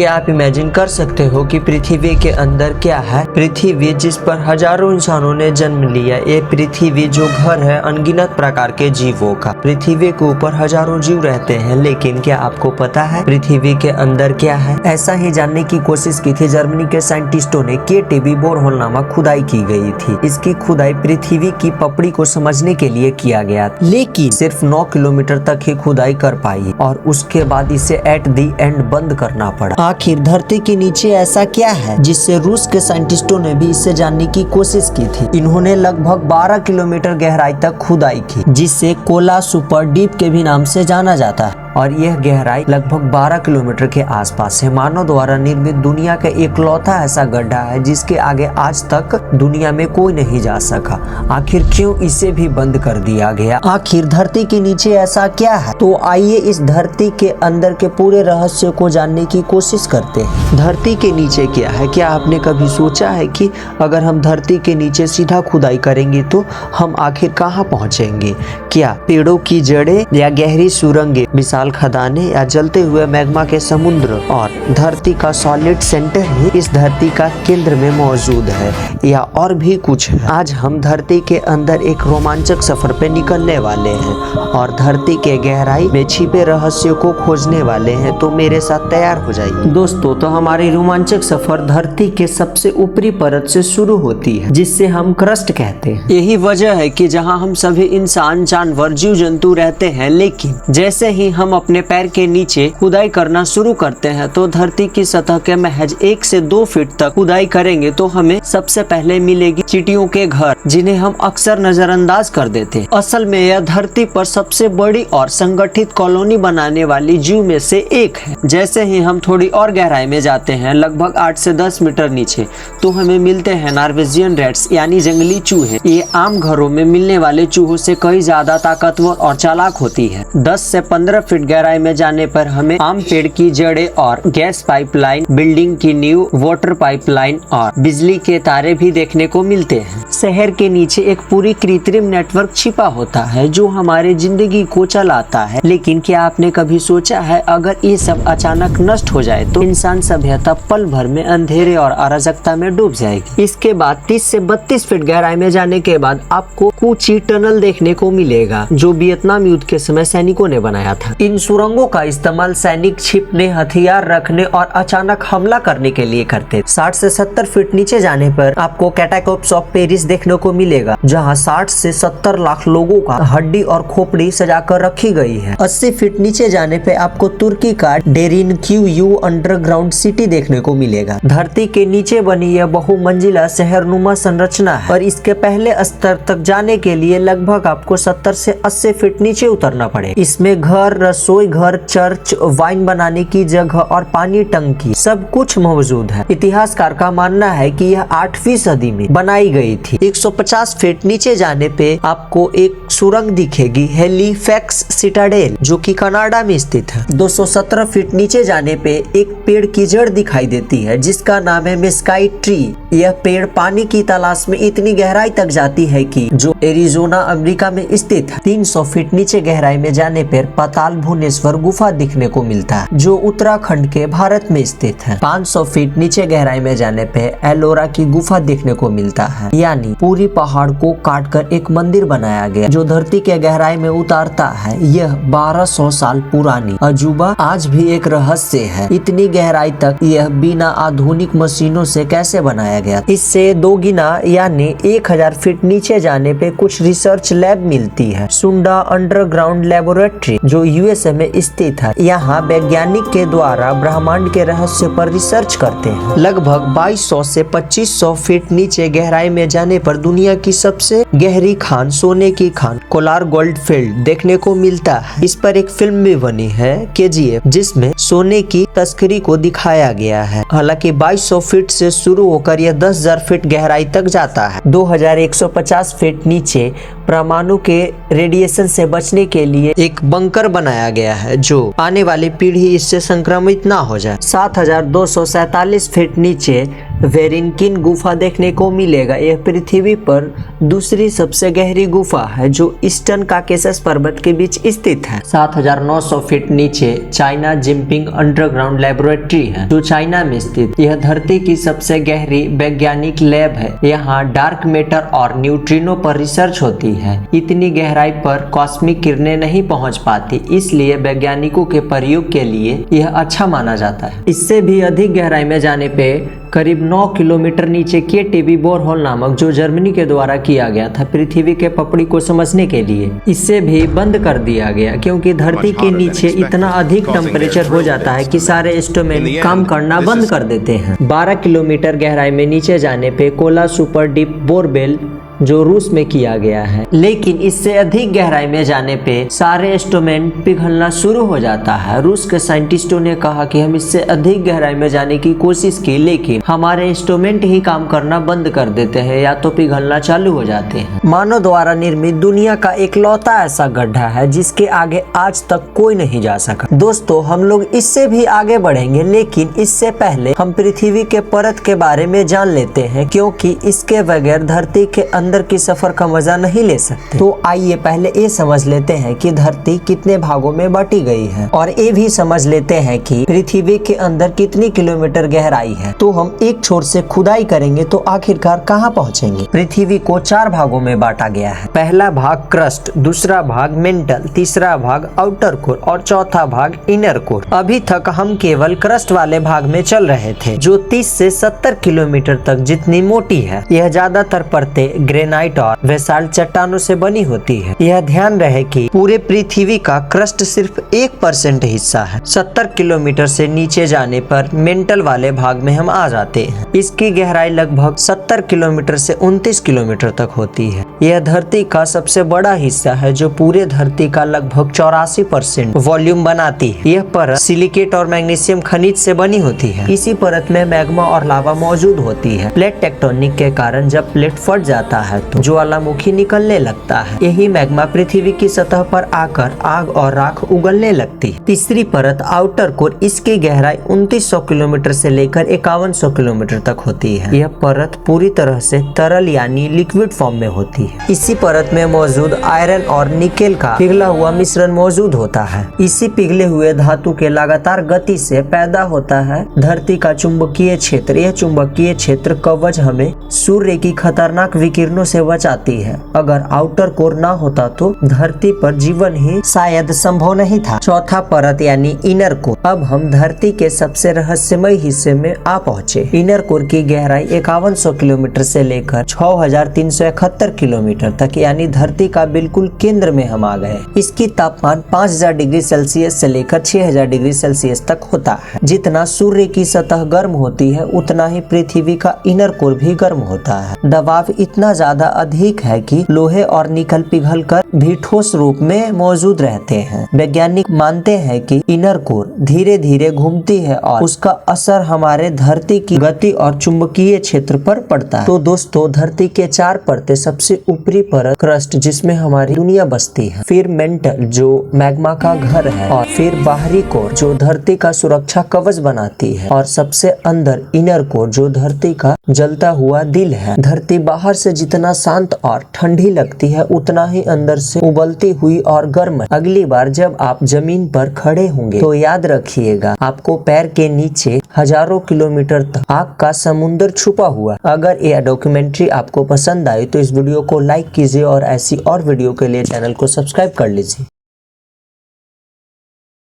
क्या आप इमेजिन कर सकते हो कि पृथ्वी के अंदर क्या है? पृथ्वी जिस पर हजारों इंसानों ने जन्म लिया, ये पृथ्वी जो घर है अनगिनत प्रकार के जीवों का। पृथ्वी के ऊपर हजारों जीव रहते हैं, लेकिन क्या आपको पता है पृथ्वी के अंदर क्या है? ऐसा ही जानने की कोशिश की थी जर्मनी के साइंटिस्टों ने। KTB बोरहोल नामक खुदाई की गई थी। इसकी खुदाई पृथ्वी की पपड़ी को समझने के लिए किया गया, लेकिन सिर्फ 9 किलोमीटर तक ही खुदाई कर पाई और उसके बाद इसे एट द एंड बंद करना पड़ा। आखिर धरती के नीचे ऐसा क्या है जिससे रूस के साइंटिस्टों ने भी इसे जानने की कोशिश की थी। इन्होंने लगभग 12 किलोमीटर गहराई तक खुदाई की, जिसे कोला सुपर डीप के भी नाम से जाना जाता है, और यह गहराई लगभग 12 किलोमीटर के आसपास है। मानव द्वारा निर्मित दुनिया का इकलौता ऐसा गड्ढा है जिसके आगे आज तक दुनिया में कोई नहीं जा सका। आखिर क्यों इसे भी बंद कर दिया गया? आखिर धरती के नीचे ऐसा क्या है? तो आइए इस धरती के अंदर के पूरे रहस्य को जानने की कोशिश करते हैं। धरती के नीचे क्या है? क्या आपने कभी सोचा है कि अगर हम धरती के नीचे सीधा खुदाई करेंगे तो हम आखिर कहाँ पहुँचेंगे? क्या पेड़ों की जड़ें या गहरी सुरंगें, विशाल खदानें या जलते हुए मैग्मा के समुद्र और धरती का सॉलिड सेंटर ही इस धरती का केंद्र में मौजूद है, या और भी कुछ है? आज हम धरती के अंदर एक रोमांचक सफर पे निकलने वाले हैं और धरती के गहराई में छिपे रहस्यों को खोजने वाले हैं, तो मेरे साथ तैयार हो जाइए। दोस्तों, तो हमारी रोमांचक सफर धरती के सबसे ऊपरी परत से शुरू होती है, जिससे हम क्रस्ट कहते हैं। यही वजह है कि जहाँ हम सभी इंसान, जानवर, जीव जंतु रहते हैं, लेकिन जैसे ही हम अपने पैर के नीचे खुदाई करना शुरू करते हैं तो धरती की सतह के महज 1 से 2 फीट तक खुदाई करेंगे तो हमें सबसे पहले मिलेगी चींटियों के घर, जिन्हें हम अक्सर नजरअंदाज कर देते हैं। असल में यह धरती पर सबसे बड़ी और संगठित कॉलोनी बनाने वाली जीव में से एक है। जैसे ही हम थोड़ी और गहराई में जाते हैं, लगभग 8 से 10 मीटर नीचे, तो हमें मिलते हैं नॉर्वेजियन रैट्स यानी जंगली चूहे। ये आम घरों में मिलने वाले चूहों से कई ज्यादा ताकतवर और चालाक होती है। 10 से 15 फीट गहराई में जाने पर हमें आम पेड़ की जड़ें और गैस पाइपलाइन, बिल्डिंग की नींव, वाटर पाइपलाइन और बिजली के तारे भी देखने को मिलते हैं। शहर के नीचे एक पूरी कृत्रिम नेटवर्क छिपा होता है जो हमारी जिंदगी को चलाता है। लेकिन क्या आपने कभी सोचा है अगर ये सब अचानक नष्ट हो जाए तो इंसान सभ्यता पल भर में अंधेरे और अराजकता में डूब जाएगी। इसके बाद 30 से 32 फीट गहराई में जाने के बाद आपको कूची टनल देखने को मिलेगा, जो वियतनाम युद्ध के समय सैनिकों ने बनाया था। इन सुरंगों का इस्तेमाल सैनिक छिपने, हथियार रखने और अचानक हमला करने के लिए करते। 60 से 70 फीट नीचे जाने पर आपको कैटाकोप्स ऑफ पेरिस देखने को मिलेगा, जहां 60 से 70 लाख लोगों का हड्डी और खोपड़ी सजाकर रखी गई है। 80 फीट नीचे जाने पे आपको तुर्की का डेरिनक्यू अंडरग्राउंड सिटी देखने को मिलेगा। धरती के नीचे बनी यह बहुमंजिला शहरनुमा संरचना है और इसके पहले स्तर तक जाने के लिए लगभग आपको 70 से 80 फीट नीचे उतरना पड़े। इसमें घर, रसोई घर, चर्च, वाइन बनाने की जगह और पानी टंकी सब कुछ मौजूद है। इतिहासकार का मानना है कि यह 8वीं सदी में बनाई गई थी। 150 फीट नीचे जाने पे आपको एक सुरंग दिखेगी, हेलीफैक्स सिटाडेल, जो कि कनाडा में स्थित है। 217 फीट नीचे जाने पे एक पेड़ की जड़ दिखाई देती है जिसका नाम है मेस्काइट ट्री। यह पेड़ पानी की तलाश में इतनी गहराई तक जाती है कि जो एरिजोना अमेरिका में स्थित है। 300 फीट नीचे गहराई में जाने पर पाताल भुवनेश्वर गुफा दिखने को मिलता है, जो उत्तराखंड के भारत में स्थित है। 500 फीट नीचे गहराई में जाने पे एलोरा की गुफा देखने को मिलता है, यानी पूरी पहाड़ को काटकर एक मंदिर बनाया गया जो धरती के गहराई में उतारता है। यह 1200 साल पुरानी अजूबा आज भी एक रहस्य है। इतनी गहराई तक यह बिना आधुनिक मशीनों से कैसे बनाया गया? इससे 2 गुना यानी 1000 फीट नीचे जाने पे कुछ रिसर्च लैब मिलती है। सुंडा अंडरग्राउंड लेबोरेटरी, जो USA में स्थित है। यहाँ वैज्ञानिक के द्वारा ब्रह्मांड के रहस्य पर रिसर्च करते हैं। लगभग 2200 से 2500 फीट नीचे गहराई में जाने पर दुनिया की सबसे गहरी खान, सोने की खान, कोलार गोल्ड फील्ड देखने को मिलता है। इस पर एक फिल्म भी बनी है, KGF, जिसमें सोने की तस्करी को दिखाया गया है। हालांकि 2200 फीट से शुरू होकर यह 10,000 फीट गहराई तक जाता है। 2150 फीट नीचे परमाणु के रेडिएशन से बचने के लिए एक बंकर बनाया गया है, जो आने वाली पीढ़ी इससे संक्रमित ना हो जाए। 7247 फीट नीचे वेरिनकिन गुफा देखने को मिलेगा। यह पृथ्वी पर दूसरी सबसे गहरी गुफा है जो ईस्टर्न काकेशस पर्वत के बीच स्थित है। 7,900 फीट नीचे चाइना जिनपिंग अंडरग्राउंड लेबोरेटरी है जो चाइना में स्थित। यह धरती की सबसे गहरी वैज्ञानिक लैब है। यहाँ डार्क मैटर और न्यूट्रिनो पर रिसर्च होती है। इतनी गहराई पर कॉस्मिक किरणें नहीं पहुँच पाती, इसलिए वैज्ञानिकों के प्रयोग के लिए यह अच्छा माना जाता है। इससे भी अधिक गहराई में जाने पे करीब 9 किलोमीटर नीचे केटीवी बोरहोल नामक जो जर्मनी के द्वारा किया गया था पृथ्वी के पपड़ी को समझने के लिए, इसे भी बंद कर दिया गया क्योंकि धरती के नीचे इतना अधिक टेम्परेचर हो जाता है कि सारे इंस्ट्रूमेंट काम करना बंद कर देते हैं। 12 किलोमीटर गहराई में नीचे जाने पे कोला सुपर डीप बोरवेल जो रूस में किया गया है, लेकिन इससे अधिक गहराई में जाने पे सारे इंस्ट्रूमेंट पिघलना शुरू हो जाता है। रूस के साइंटिस्टों ने कहा कि हम इससे अधिक गहराई में जाने की कोशिश की, लेकिन हमारे इंस्ट्रूमेंट ही काम करना बंद कर देते हैं या तो पिघलना चालू हो जाते हैं। मानव द्वारा निर्मित दुनिया का इकलौता ऐसा गड्ढा है जिसके आगे आज तक कोई नहीं जा सका। दोस्तों, हम लोग इससे भी आगे बढ़ेंगे, लेकिन इससे पहले हम पृथ्वी के परत के बारे में जान लेते हैं, क्योंकि इसके बगैर धरती के अंदर की सफर का मजा नहीं ले सकते। तो आइए पहले ये समझ लेते हैं कि धरती कितने भागों में बांटी गई है और ये भी समझ लेते हैं कि पृथ्वी के अंदर कितनी किलोमीटर गहराई है। तो हम एक छोर से खुदाई करेंगे तो आखिरकार कहाँ पहुँचेंगे। पृथ्वी को 4 भागों में बांटा गया है। पहला भाग क्रस्ट, दूसरा भाग मेंटल, तीसरा भाग आउटर कोर और चौथा भाग इनर कोर। अभी तक हम केवल क्रस्ट वाले भाग में चल रहे थे जो 30 से 70 किलोमीटर तक जितनी मोटी है। यह ज्यादातर परतें ग्रेनाइट और बेसाल्ट चट्टानों से बनी होती है। यह ध्यान रहे कि पूरे पृथ्वी का क्रस्ट सिर्फ 1% हिस्सा है। 70 किलोमीटर से नीचे जाने पर मेंटल वाले भाग में हम आ जाते हैं। इसकी गहराई लगभग 70 किलोमीटर से 29 किलोमीटर तक होती है। यह धरती का सबसे बड़ा हिस्सा है जो पूरे धरती का लगभग 84% वॉल्यूम बनाती है। यह परत सिलिकेट और मैग्नीशियम खनिज से बनी होती है। इसी परत में मैग्मा और लावा मौजूद होती है। प्लेट टेक्टोनिक के कारण जब प्लेट फट जाता है तो ज्वालामुखी निकलने लगता है। यही मैग्मा पृथ्वी की सतह पर आकर आग और राख उगलने लगती है। तीसरी परत आउटर कोर, इसकी गहराई 2900 किलोमीटर से लेकर 5100 किलोमीटर तक होती है। यह परत पूरी तरह से तरल यानी लिक्विड फॉर्म में होती है। इसी परत में मौजूद आयरन और निकेल का पिघला हुआ मिश्रण मौजूद होता है। इसी पिघले हुए धातु के लगातार गति से पैदा होता है धरती का चुंबकीय क्षेत्र। यह चुंबकीय क्षेत्र कवच हमें सूर्य की खतरनाक विकिरणों से बचाती है। अगर आउटर कोर ना होता तो धरती पर जीवन ही शायद संभव नहीं था। चौथा परत यानी इनर कोर। अब हम धरती के सबसे रहस्यमय हिस्से में आ पहुँचे। इनर कोर की गहराई 5100 किलोमीटर से लेकर 6371 किलोमीटर तक यानी धरती का बिल्कुल केंद्र में हम आ गए। इसकी तापमान 5000 डिग्री सेल्सियस से लेकर 6000 डिग्री सेल्सियस तक होता है। जितना सूर्य की सतह गर्म होती है उतना ही पृथ्वी का इनर कोर भी गर्म होता है। दबाव इतना ज्यादा अधिक है कि लोहे और निकल पिघलकर भी ठोस रूप में मौजूद रहते हैं। वैज्ञानिक मानते हैं कि इनर कोर धीरे धीरे घूमती है और उसका असर हमारे धरती की गति और चुंबकीय क्षेत्र पर पड़ता है। तो दोस्तों, धरती के 4 परतें, सबसे ऊपरी परत क्रस्ट जिसमें हमारी दुनिया बसती है, फिर मेंटल जो मैग्मा का घर है, और फिर बाहरी कोर जो धरती का सुरक्षा कवच बनाती है, और सबसे अंदर इनर कोर जो धरती का जलता हुआ दिल है। धरती बाहर से जितना शांत और ठंडी लगती है उतना ही अंदर से उबलती हुई और गर्म है। अगली बार जब आप जमीन पर खड़े होंगे तो याद रखिएगा आपको पैर के नीचे हजारों किलोमीटर तक आग का समुद्र छुपा हुआ। अगर यह डॉक्यूमेंट्री आपको पसंद आई तो इस वीडियो को लाइक कीजिए और ऐसी और वीडियो के लिए चैनल को सब्सक्राइब कर लीजिए।